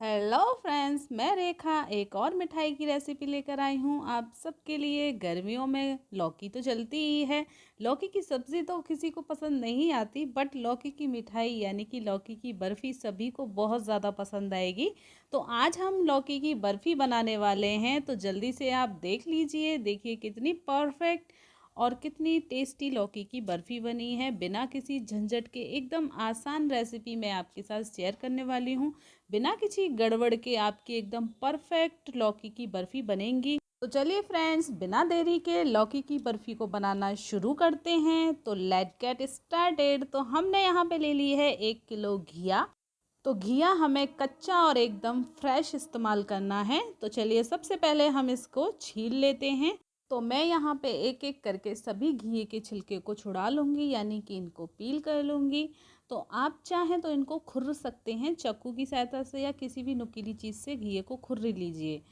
Hello friends, मैं रेखा एक और मिठाई की रेसिपी लेकर आई हूँ आप सबके लिए। गर्मियों में लौकी तो चलती ही है। लौकी की सब्ज़ी तो किसी को पसंद नहीं आती, बट लौकी की मिठाई यानी कि लौकी की बर्फ़ी सभी को बहुत ज़्यादा पसंद आएगी। तो आज हम लौकी की बर्फ़ी बनाने वाले हैं, तो जल्दी से आप देख लीजिए। देखिए कितनी परफेक्ट और कितनी टेस्टी लौकी की बर्फ़ी बनी है। बिना किसी झंझट के एकदम आसान रेसिपी मैं आपके साथ शेयर करने वाली हूँ। बिना किसी गड़बड़ के आपकी एकदम परफेक्ट लौकी की बर्फ़ी बनेगी। तो चलिए फ्रेंड्स, बिना देरी के लौकी की बर्फ़ी को बनाना शुरू करते हैं। तो लेट गेट स्टार्टेड। तो हमने यहाँ पे ले ली है 1 किलो घिया। तो घिया हमें कच्चा और एकदम फ्रेश इस्तेमाल करना है। तो चलिए सबसे पहले हम इसको छील लेते हैं। तो मैं यहाँ पे एक एक करके सभी घिए के छिलके को छुड़ा लूँगी, यानी कि इनको पील कर लूँगी। तो आप चाहें तो इनको खुर्र सकते हैं चाकू की सहायता से, या किसी भी नुकीली चीज़ से घिए को खुर्र लीजिए।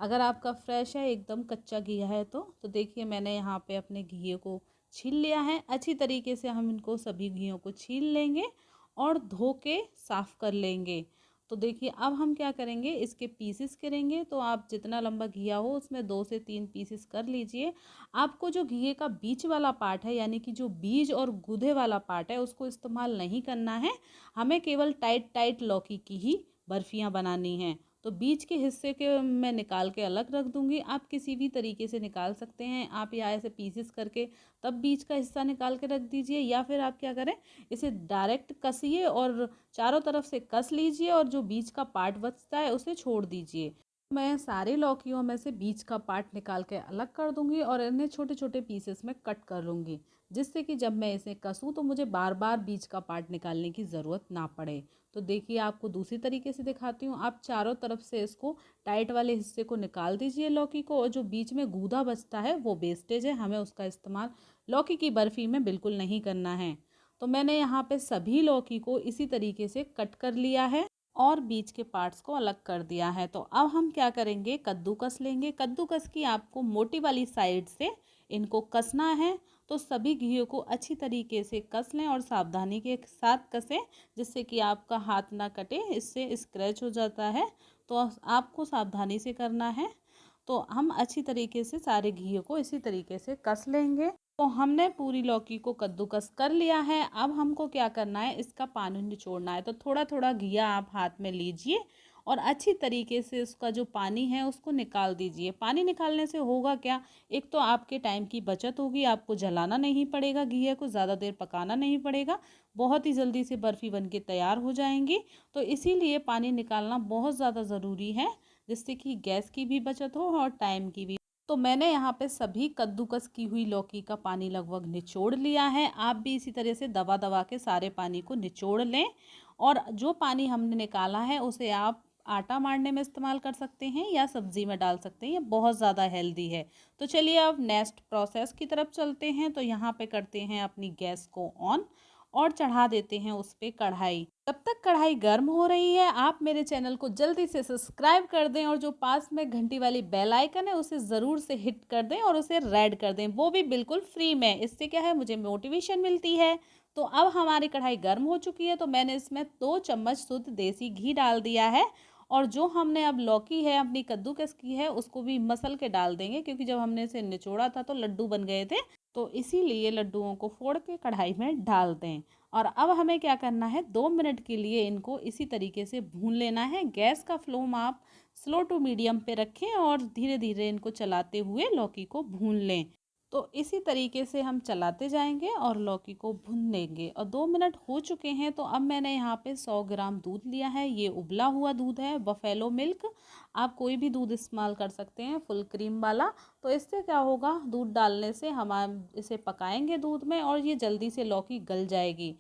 अगर आपका फ्रेश है, एकदम कच्चा घिया है तो देखिए मैंने यहाँ पे अपने घिए को छील लिया है। अच्छी तरीके से हम इनको सभी घियों को छील लेंगे और धो के साफ़ कर लेंगे। तो देखिए अब हम क्या करेंगे, इसके पीसेस करेंगे। तो आप जितना लंबा घिया हो उसमें 2 से 3 पीसेस कर लीजिए। आपको जो घिए का बीच वाला पार्ट है, यानी कि जो बीज और गूदे वाला पार्ट है, उसको इस्तेमाल नहीं करना है। हमें केवल टाइट टाइट लौकी की ही बर्फियाँ बनानी हैं। तो बीच के हिस्से के मैं निकाल के अलग रख दूंगी। आप किसी भी तरीके से निकाल सकते हैं। आप यहाँ ऐसे पीसेस करके तब बीच का हिस्सा निकाल के रख दीजिए, या फिर आप क्या करें, इसे डायरेक्ट कसिए और चारों तरफ से कस लीजिए और जो बीच का पार्ट बचता है उसे छोड़ दीजिए। मैं सारी लौकियों में से बीच का पार्ट निकाल के अलग कर दूंगी और इन्हें छोटे छोटे पीसेस में कट कर लूँगी, जिससे कि जब मैं इसे कसूँ तो मुझे बार बार बीच का पार्ट निकालने की ज़रूरत ना पड़े। तो देखिए आपको दूसरी तरीके से दिखाती हूँ। आप चारों तरफ से इसको टाइट वाले हिस्से को निकाल दीजिए लौकी को, और जो बीच में गूदा बचता है वो वेस्टेज है, हमें उसका इस्तेमाल लौकी की बर्फ़ी में बिल्कुल नहीं करना है। तो मैंने यहाँ पे सभी लौकी को इसी तरीके से कट कर लिया है और बीच के पार्ट्स को अलग कर दिया है। तो अब हम क्या करेंगे, कद्दूकस लेंगे। कद्दूकस की आपको मोटी वाली साइड से इनको कसना है। तो सभी घियों को अच्छी तरीके से कस लें और सावधानी के साथ कसें, जिससे कि आपका हाथ ना कटे, इससे स्क्रैच हो जाता है। तो आपको सावधानी से करना है। तो हम अच्छी तरीके से सारे घियों को इसी तरीके से कस लेंगे। तो हमने पूरी लौकी को कद्दूकस कर लिया है। अब हमको क्या करना है, इसका पानी निचोड़ना है। तो थोड़ा थोड़ा घिया आप हाथ में लीजिए और अच्छी तरीके से उसका जो पानी है उसको निकाल दीजिए। पानी निकालने से होगा क्या, एक तो आपके टाइम की बचत होगी, आपको जलाना नहीं पड़ेगा, घिया को ज़्यादा देर पकाना नहीं पड़ेगा, बहुत ही जल्दी से बर्फ़ी बन के तैयार हो जाएंगी। तो इसीलिए पानी निकालना बहुत ज़्यादा ज़रूरी है, जिससे कि गैस की भी बचत हो और टाइम की भी। तो मैंने यहाँ पे सभी कद्दूकस की हुई लौकी का पानी लगभग निचोड़ लिया है। आप भी इसी तरह से दबा दबा के सारे पानी को निचोड़ लें। और जो पानी हमने निकाला है उसे आप आटा मारने में इस्तेमाल कर सकते हैं या सब्जी में डाल सकते हैं। ये बहुत ज़्यादा हेल्दी है। तो चलिए अब नेक्स्ट प्रोसेस की तरफ चलते हैं। तो यहाँ पे करते हैं अपनी गैस को ऑन और चढ़ा देते हैं उस पर कढ़ाई। जब तक कढ़ाई गर्म हो रही है, आप मेरे चैनल को जल्दी से सब्सक्राइब कर दें और जो पास में घंटी वाली बेल आइकन है उसे ज़रूर से हिट कर दें और उसे रेड कर दें, वो भी बिल्कुल फ्री में। इससे क्या है, मुझे मोटिवेशन मिलती है। तो अब हमारी कढ़ाई गर्म हो चुकी है। तो मैंने इसमें 2 चम्मच शुद्ध देसी घी डाल दिया है। और जो हमने अब लौकी है अपनी कद्दूकस की है उसको भी मसल के डाल देंगे, क्योंकि जब हमने इसे निचोड़ा था तो लड्डू बन गए थे। तो इसीलिए लड्डुओं को फोड़ के कढ़ाई में डाल दें। और अब हमें क्या करना है, 2 मिनट के लिए इनको इसी तरीके से भून लेना है। गैस का फ्लेम आप स्लो टू मीडियम पे रखें और धीरे धीरे इनको चलाते हुए लौकी को भून लें। तो इसी तरीके से हम चलाते जाएंगे और लौकी को भून लेंगे। और 2 मिनट हो चुके हैं। तो अब मैंने यहाँ पे 100 ग्राम दूध लिया है। ये उबला हुआ दूध है, बफेलो मिल्क। आप कोई भी दूध इस्तेमाल कर सकते हैं, फुल क्रीम वाला। तो इससे क्या होगा, दूध डालने से हम इसे पकाएंगे दूध में और ये जल्दी से लौकी गल जाएगी।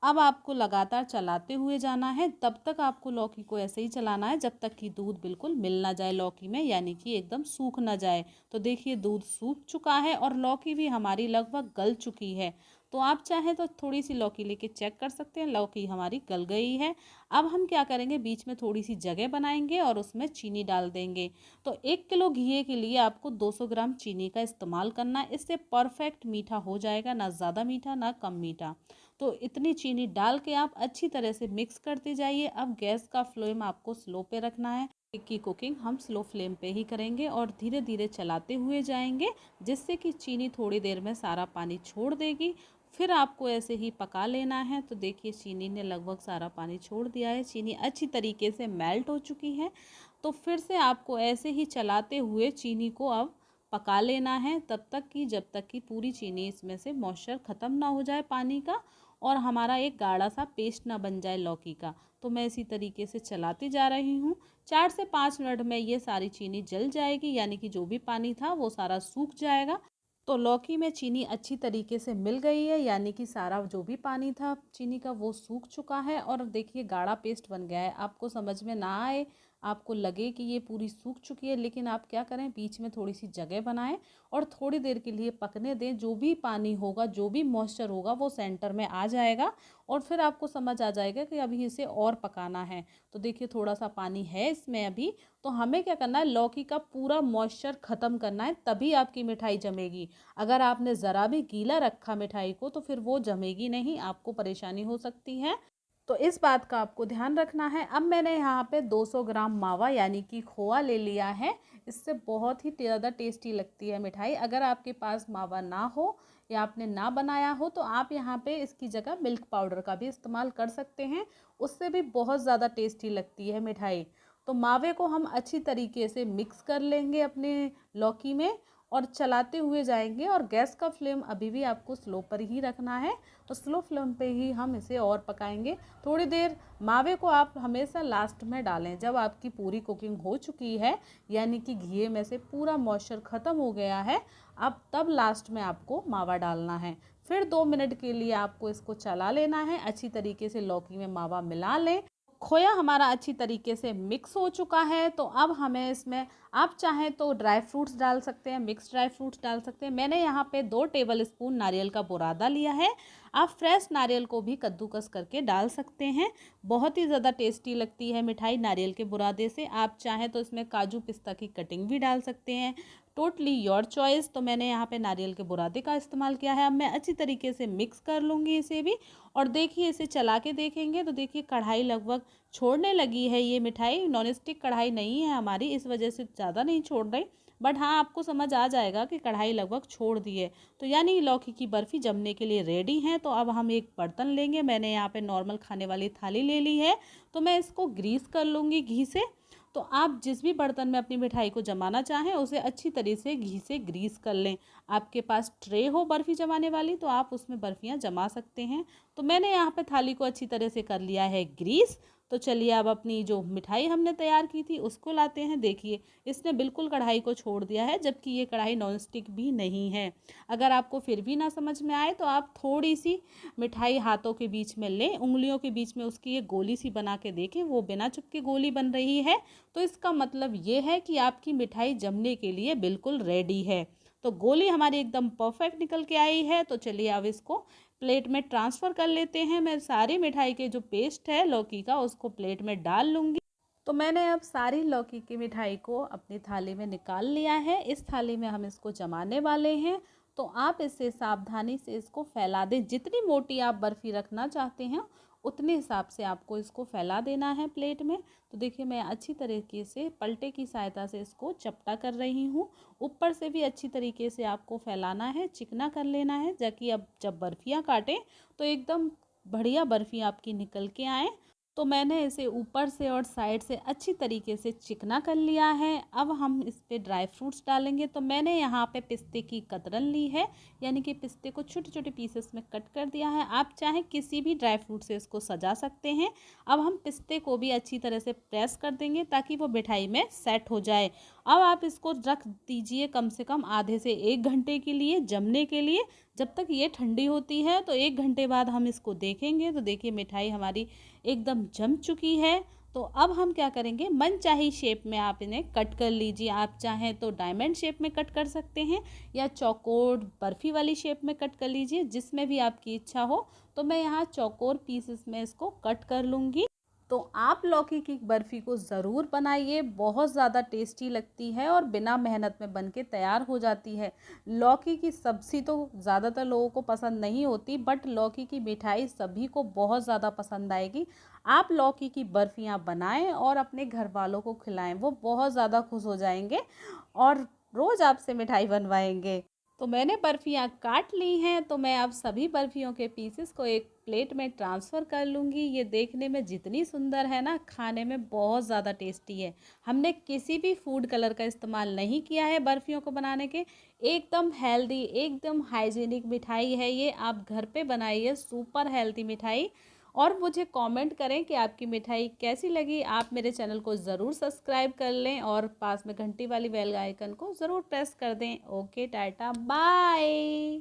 अब आपको लगातार चलाते हुए जाना है। तब तक आपको लौकी को ऐसे ही चलाना है जब तक कि दूध बिल्कुल मिल ना जाए लौकी में, यानी कि एकदम सूख ना जाए। तो देखिए दूध सूख चुका है और लौकी भी हमारी लगभग गल चुकी है। तो आप चाहें तो थोड़ी सी लौकी लेके चेक कर सकते हैं, लौकी हमारी गल गई है। अब हम क्या करेंगे, बीच में थोड़ी सी जगह बनाएंगे और उसमें चीनी डाल देंगे। तो 1 किलो घी के लिए आपको 200 ग्राम चीनी का इस्तेमाल करना है। इससे परफेक्ट मीठा हो जाएगा, ना ज़्यादा मीठा ना कम मीठा। तो इतनी चीनी डाल के आप अच्छी तरह से मिक्स करते जाइए। अब गैस का फ्लेम आपको स्लो पे रखना है। केक की कुकिंग हम स्लो फ्लेम पे ही करेंगे और धीरे धीरे चलाते हुए जाएंगे, जिससे कि चीनी थोड़ी देर में सारा पानी छोड़ देगी। फिर आपको ऐसे ही पका लेना है। तो देखिए चीनी ने लगभग सारा पानी छोड़ दिया है, चीनी अच्छी तरीके से मेल्ट हो चुकी है। तो फिर से आपको ऐसे ही चलाते हुए चीनी को अब पका लेना है, तब तक कि जब तक कि पूरी चीनी इसमें से मॉइस्चर ख़त्म ना हो जाए पानी का और हमारा एक गाढ़ा सा पेस्ट ना बन जाए लौकी का। तो मैं इसी तरीके से चलाती जा रही हूँ। 4 से 5 मिनट में ये सारी चीनी जल जाएगी, यानी कि जो भी पानी था वो सारा सूख जाएगा। तो लौकी में चीनी अच्छी तरीके से मिल गई है, यानी कि सारा जो भी पानी था चीनी का वो सूख चुका है और देखिए गाढ़ा पेस्ट बन गया है। आपको समझ में ना आए, आपको लगे कि ये पूरी सूख चुकी है, लेकिन आप क्या करें, बीच में थोड़ी सी जगह बनाएं और थोड़ी देर के लिए पकने दें। जो भी पानी होगा, जो भी मॉइस्चर होगा वो सेंटर में आ जाएगा और फिर आपको समझ आ जाएगा कि अभी इसे और पकाना है। तो देखिए थोड़ा सा पानी है इसमें अभी। तो हमें क्या करना है, लौकी का पूरा मॉइस्चर ख़त्म करना है, तभी आपकी मिठाई जमेगी। अगर आपने ज़रा भी गीला रखा मिठाई को तो फिर वो जमेगी नहीं, आपको परेशानी हो सकती है। तो इस बात का आपको ध्यान रखना है। अब मैंने यहाँ पे 200 ग्राम मावा यानी कि खोआ ले लिया है। इससे बहुत ही ज़्यादा टेस्टी लगती है मिठाई। अगर आपके पास मावा ना हो या आपने ना बनाया हो तो आप यहाँ पे इसकी जगह मिल्क पाउडर का भी इस्तेमाल कर सकते हैं, उससे भी बहुत ज़्यादा टेस्टी लगती है मिठाई। तो मावे को हम अच्छी तरीके से मिक्स कर लेंगे अपने लौकी में और चलाते हुए जाएंगे और गैस का फ्लेम अभी भी आपको स्लो पर ही रखना है। तो स्लो फ्लेम पे ही हम इसे और पकाएंगे थोड़ी देर। मावे को आप हमेशा लास्ट में डालें, जब आपकी पूरी कुकिंग हो चुकी है, यानी कि घी में से पूरा मॉइस्चर ख़त्म हो गया है, अब तब लास्ट में आपको मावा डालना है। फिर 2 मिनट के लिए आपको इसको चला लेना है, अच्छी तरीके से लौकी में मावा मिला लें। खोया हमारा अच्छी तरीके से मिक्स हो चुका है। तो अब हमें इसमें, आप चाहें तो ड्राई फ्रूट्स डाल सकते हैं, मिक्स ड्राई फ्रूट्स डाल सकते हैं। मैंने यहाँ पे 2 टेबल स्पून नारियल का बुरादा लिया है। आप फ्रेश नारियल को भी कद्दूकस करके डाल सकते हैं। बहुत ही ज़्यादा टेस्टी लगती है मिठाई नारियल के बुरादे से। आप चाहें तो इसमें काजू पिस्ता की कटिंग भी डाल सकते हैं, टोटली योर चॉइस। तो मैंने यहाँ पे नारियल के बुरादे का इस्तेमाल किया है। अब मैं अच्छी तरीके से मिक्स कर लूँगी इसे भी और देखिए इसे चला के देखेंगे तो देखिए कढ़ाई लगभग छोड़ने लगी है। ये मिठाई नॉन स्टिक कढ़ाई नहीं है हमारी, इस वजह से ज़्यादा नहीं छोड़ रही, बट हाँ आपको समझ आ जाएगा कि कढ़ाई लगभग छोड़ दी है। तो यानी लौकी की बर्फ़ी जमने के लिए रेडी है। तो अब हम एक बर्तन लेंगे, मैंने यहाँ पे नॉर्मल खाने वाली थाली ले ली है। तो मैं इसको ग्रीस कर लूँगी घी से। तो आप जिस भी बर्तन में अपनी मिठाई को जमाना चाहें उसे अच्छी तरह से घी से ग्रीस कर लें। आपके पास ट्रे हो बर्फ़ी जमाने वाली तो आप उसमें बर्फ़ियाँ जमा सकते हैं। तो मैंने यहाँ पे थाली को अच्छी तरह से कर लिया है ग्रीस। तो चलिए अब अपनी जो मिठाई हमने तैयार की थी उसको लाते हैं। देखिए इसने बिल्कुल कढ़ाई को छोड़ दिया है, जबकि ये कढ़ाई नॉन स्टिक भी नहीं है। अगर आपको फिर भी ना समझ में आए तो आप थोड़ी सी मिठाई हाथों के बीच में लें, उंगलियों के बीच में उसकी एक गोली सी बना के देखें, वो बिना चुपके गोली बन रही है तो इसका मतलब ये है कि आपकी मिठाई जमने के लिए बिल्कुल रेडी है। तो गोली हमारी एकदम परफेक्ट निकल के आई है। तो चलिए अब इसको प्लेट में ट्रांसफ़र कर लेते हैं। मैं सारी मिठाई के जो पेस्ट है लौकी का उसको प्लेट में डाल लूँगी। तो मैंने अब सारी लौकी की मिठाई को अपनी थाली में निकाल लिया है। इस थाली में हम इसको जमाने वाले हैं। तो आप इसे सावधानी से इसको फैला दें। जितनी मोटी आप बर्फ़ी रखना चाहते हैं उतने हिसाब से आपको इसको फैला देना है प्लेट में। तो देखिए मैं अच्छी तरीके से पलटे की सहायता से इसको चपटा कर रही हूँ। ऊपर से भी अच्छी तरीके से आपको फैलाना है, चिकना कर लेना है, ताकि अब जब बर्फ़ियाँ काटें तो एकदम बढ़िया बर्फ़ी आपकी निकल के आए। तो मैंने इसे ऊपर से और साइड से अच्छी तरीके से चिकना कर लिया है। अब हम इस पे ड्राई फ्रूट्स डालेंगे। तो मैंने यहाँ पे पिस्ते की कतरन ली है, यानी कि पिस्ते को छोटे छोटे पीसेस में कट कर दिया है। आप चाहे किसी भी ड्राई फ्रूट से इसको सजा सकते हैं। अब हम पिस्ते को भी अच्छी तरह से प्रेस कर देंगे ताकि वो मिठाई में सेट हो जाए। अब आप इसको रख दीजिए कम से कम आधे से 1 घंटे के लिए जमने के लिए। जब तक ये ठंडी होती है तो 1 घंटे बाद हम इसको देखेंगे। तो देखिए मिठाई हमारी एकदम जम चुकी है। तो अब हम क्या करेंगे, मनचाही शेप में आप इन्हें कट कर लीजिए। आप चाहें तो डायमंड शेप में कट कर सकते हैं या चौकोर बर्फ़ी वाली शेप में कट कर लीजिए, जिसमें भी आपकी इच्छा हो। तो मैं यहाँ चौकोर पीसेस में इसको कट कर लूँगी। तो आप लौकी की बर्फ़ी को ज़रूर बनाइए, बहुत ज़्यादा टेस्टी लगती है और बिना मेहनत में बन के तैयार हो जाती है। लौकी की सब्ज़ी तो ज़्यादातर लोगों को पसंद नहीं होती, बट लौकी की मिठाई सभी को बहुत ज़्यादा पसंद आएगी। आप लौकी की बर्फ़ियाँ बनाएं और अपने घर वालों को खिलाएं, वो बहुत ज़्यादा खुश हो जाएंगे और रोज़ आपसे मिठाई बनवाएंगे। तो मैंने बर्फ़ियाँ काट ली हैं, तो मैं अब सभी बर्फ़ियों के पीसेस को एक प्लेट में ट्रांसफ़र कर लूँगी। ये देखने में जितनी सुंदर है ना, खाने में बहुत ज़्यादा टेस्टी है। हमने किसी भी फूड कलर का इस्तेमाल नहीं किया है बर्फ़ियों को बनाने के। एकदम हेल्दी, एकदम हाइजीनिक मिठाई है ये। आप घर पे बनाइए, सुपर हेल्दी मिठाई। और मुझे कमेंट करें कि आपकी मिठाई कैसी लगी। आप मेरे चैनल को ज़रूर सब्सक्राइब कर लें और पास में घंटी वाली बेल आइकन को ज़रूर प्रेस कर दें। Okay, ta-ta, bye.